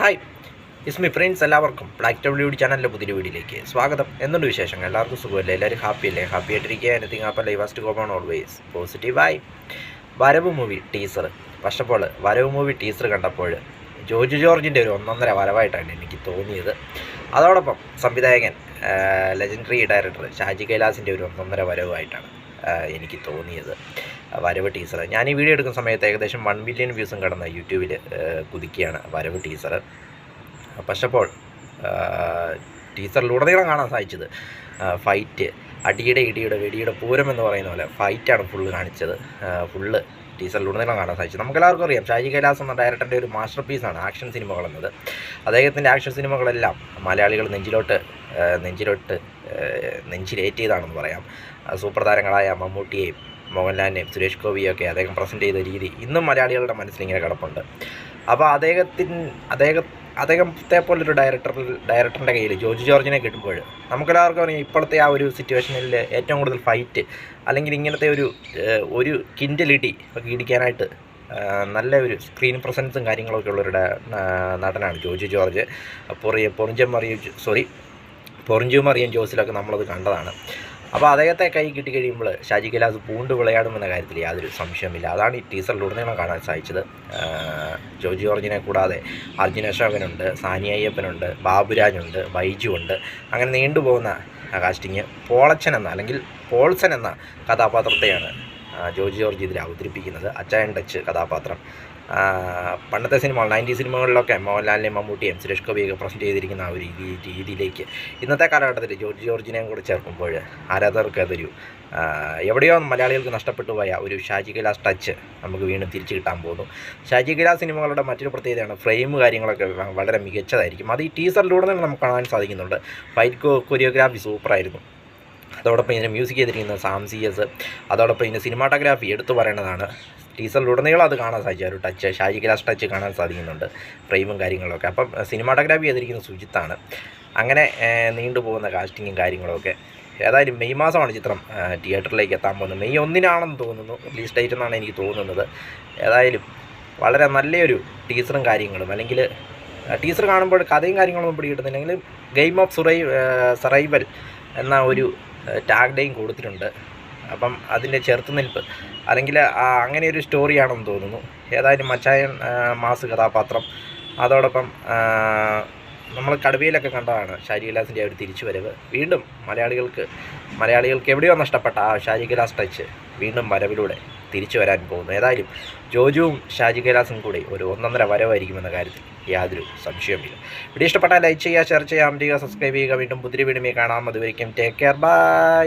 Hi ഇസ്മി friends, എല്ലാവർക്കും black W ചാനലിലെ പുതിയ വീഡിയോയിലേക്ക് സ്വാഗതം. എന്തുണ്ട് വിശേഷങ്ങൾ? എല്ലാവർക്കും സുഖമല്ലേ? എല്ലാവരും ഹാപ്പിയല്ലേ? ഹാപ്പി ആയിട്ടിരിക്കുക. Anything happy life first go on always പോസിറ്റീവായി. വരവ് movie teaser. First of all, വരവ് മൂവി ടീസർ കണ്ടപ്പോൾ ജോജു ജോർജിൻ്റെ ഒരു ഒന്നൊന്നര വരവായിട്ടാണ് എനിക്ക് തോന്നിയത്. അതോടൊപ്പം സംവിധായകൻ ലെജൻഡറി ഡയറക്ടർ ഷാജി കൈലാസിൻ്റെ ഒരു ഒന്നൊന്നര വരവായിട്ടാണ് എനിക്ക് തോന്നിയത് വരവ് ടീസർ. ഞാൻ ഈ വീഡിയോ എടുക്കുന്ന സമയത്ത് ഏകദേശം 1 മില്യൺ വ്യൂസും കടന്ന യൂട്യൂബിൽ കുതിക്കുകയാണ് വരവ് ടീസർ. ഫസ്റ്റ് ഓഫ് ഓൾ, ടീസറിലുടനീളം കാണാൻ സാധിച്ചത് ഫൈറ്റ്, അടിയുടെ ഇടിയുടെ വെടിയുടെ പൂരം എന്ന് പറയുന്ന പോലെ ഫൈറ്റാണ് ഫുള്ള് കാണിച്ചത്. ഫുള്ള് ടീസറിലുടനീളം കാണാൻ സാധിച്ചത്. നമുക്കെല്ലാവർക്കും അറിയാം, ഷാജി കൈലാസ് എന്ന ഡയറക്ടറിൻ്റെ ഒരു മാസ്റ്റർ പീസാണ് ആക്ഷൻ സിനിമകൾ എന്നത്. അദ്ദേഹത്തിൻ്റെ ആക്ഷൻ സിനിമകളെല്ലാം മലയാളികൾ നെഞ്ചിലേറ്റിയതാണെന്ന് പറയാം. സൂപ്പർ താരങ്ങളായ മമ്മൂട്ടിയെയും മോഹൻലാലിനെയും സുരേഷ് ഗോപിയൊക്കെ അദ്ദേഹം പ്രസൻറ്റ് ചെയ്ത രീതി ഇന്നും മലയാളികളുടെ മനസ്സിലിങ്ങനെ കിടപ്പുണ്ട്. അപ്പോൾ അദ്ദേഹത്തെ പോലൊരു ഡയറക്ടറിൻ്റെ കയ്യിൽ ജോജു ജോർജിനെ കിട്ടുമ്പോൾ നമുക്കെല്ലാവർക്കും അറിയാം, ഇപ്പോഴത്തെ ആ ഒരു സിറ്റുവേഷനിൽ ഏറ്റവും കൂടുതൽ ഫൈറ്റ് അല്ലെങ്കിൽ ഇങ്ങനത്തെ ഒരു കിൻഡലിടി ഒക്കെ ഇടിക്കാനായിട്ട് നല്ല ഒരു സ്ക്രീൻ പ്രസൻസും കാര്യങ്ങളൊക്കെ ഉള്ളൊരു നടനാണ് ജോജു ജോർജ്. പൊറിഞ്ചുമറിയൻ ജോസിലൊക്കെ നമ്മളത് കണ്ടതാണ്. അപ്പോൾ അദ്ദേഹത്തെ കൈ കിട്ടിക്കഴിയുമ്പോൾ ഷാജി കൈലാസ് പൂണ്ട് വിളയാടുമെന്ന കാര്യത്തിൽ യാതൊരു സംശയമില്ല. അതാണ് ഈ ടീസറിലുടനീളം കാണാൻ സാധിച്ചത്. ജോജു ജോർജിനെ കൂടാതെ അർജുൻ അശോകനുണ്ട്, സാനി അയ്യപ്പനുണ്ട്, ബാബുരാജുണ്ട്, ബൈജു ഉണ്ട്. അങ്ങനെ നീണ്ടുപോകുന്ന കാസ്റ്റിങ്. പോൾസൻ എന്ന കഥാപാത്രത്തെയാണ് ജോജു ജോർജ് ഇതിൽ അവതരിപ്പിക്കുന്നത്. അച്ചായൻ ടച്ച് കഥാപാത്രം. പണ്ടത്തെ 90 സിനിമകളിലൊക്കെ മോഹൻലാലിനെയും മമ്മൂട്ടിയെയും സുരേഷ് ഗോപിയൊക്കെ പ്രസൻറ്റ് ചെയ്തിരിക്കുന്ന ആ ഒരു രീതിയിലേക്ക് ഇന്നത്തെ കാലഘട്ടത്തിൽ ജോജു ജോർജിനെയും കൂടെ ചേർക്കുമ്പോൾ ആരാധകർക്ക് അതൊരു എവിടെയോ മലയാളികൾക്ക് നഷ്ടപ്പെട്ടു പോയ ഒരു ഷാജി കൈലാസ് ടച്ച് നമുക്ക് വീണ്ടും തിരിച്ചു കിട്ടാൻ പോകുന്നു. ഷാജി കൈലാസ് സിനിമകളുടെ മറ്റൊരു പ്രത്യേകതയാണ് ഫ്രെയിം കാര്യങ്ങളൊക്കെ വളരെ മികച്ചതായിരിക്കും. അത് ഈ ടീസറിലൂടെ തന്നെ നമുക്ക് കാണാൻ സാധിക്കുന്നുണ്ട്. ഫൈറ്റ് കൊറിയോഗ്രാഫി സൂപ്പറായിരുന്നു. അതോടൊപ്പം ഇതിന് മ്യൂസിക് ചെയ്തിരിക്കുന്ന സാം CS. അതോടൊപ്പം ഇതിൻ്റെ സിനിമാറ്റോഗ്രാഫി എടുത്തു പറയേണ്ടതാണ്. ടീസറിലുടനീളം അത് കാണാൻ സാധിച്ചു. ഒരു ടച്ച്, ഷാജി കൈലാസ് ടച്ച് കാണാൻ സാധിക്കുന്നുണ്ട്, ഫ്രെയിമും കാര്യങ്ങളൊക്കെ. അപ്പം സിനിമാറ്റോഗ്രാഫി ചെയ്തിരിക്കുന്ന സുജിത്താണ്. അങ്ങനെ നീണ്ടുപോകുന്ന കാസ്റ്റിങ്ങും കാര്യങ്ങളൊക്കെ. ഏതായാലും മെയ് മാസമാണ് ചിത്രം തിയേറ്ററിലേക്ക് എത്താൻ പോകുന്നത്. മെയ് 1 തോന്നുന്നു റിലീസ് ഡേറ്റ് എന്നാണ് എനിക്ക് തോന്നുന്നത്. ഏതായാലും വളരെ നല്ലൊരു ടീസറും കാര്യങ്ങളും, അല്ലെങ്കിൽ ടീസർ കാണുമ്പോൾ കഥയും കാര്യങ്ങളൊന്നും പിടികിട്ടുന്നില്ലെങ്കിൽ ഗെയിം ഓഫ് സർവൈവൽ എന്ന ഒരു ടാഗ് ലൈൻ കൊടുത്തിട്ടുണ്ട്. അപ്പം അതിൻ്റെ ചെറുത്തുനിൽപ്പ് അല്ലെങ്കിൽ അങ്ങനെ ഒരു സ്റ്റോറിയാണെന്ന് തോന്നുന്നു. ഏതായാലും മച്ചായൻ മാസ് കഥാപാത്രം. അതോടൊപ്പം നമ്മൾ കടുവയിലൊക്കെ കണ്ടതാണ് ഷാജി കൈലാസിൻ്റെ ഒരു തിരിച്ചുവരവ്. വീണ്ടും മലയാളികൾക്ക് എവിടെയോ നഷ്ടപ്പെട്ട ആ ഷാജി കൈലാസ് ടച്ച് വീണ്ടും വരവിലൂടെ തിരിച്ചു വരാൻ പോകുന്നു. ഏതായാലും ജോജുവും ഷാജി കൈലാസും കൂടി ഒരു ഒന്നൊന്നര വരവായിരിക്കുമെന്ന കാര്യത്തിൽ യാതൊരു സംശയവുമില്ല. വീഡിയോ ഇഷ്ടപ്പെട്ടാൽ ലൈക്ക് ചെയ്യുക, ഷെയർ ചെയ്യുക, സബ്സ്ക്രൈബ് ചെയ്യുക. വീണ്ടും പുതിയ വീഡിയോ കാണാം. അതുവരെയും ടേക്ക് കെയർ, ബൈ.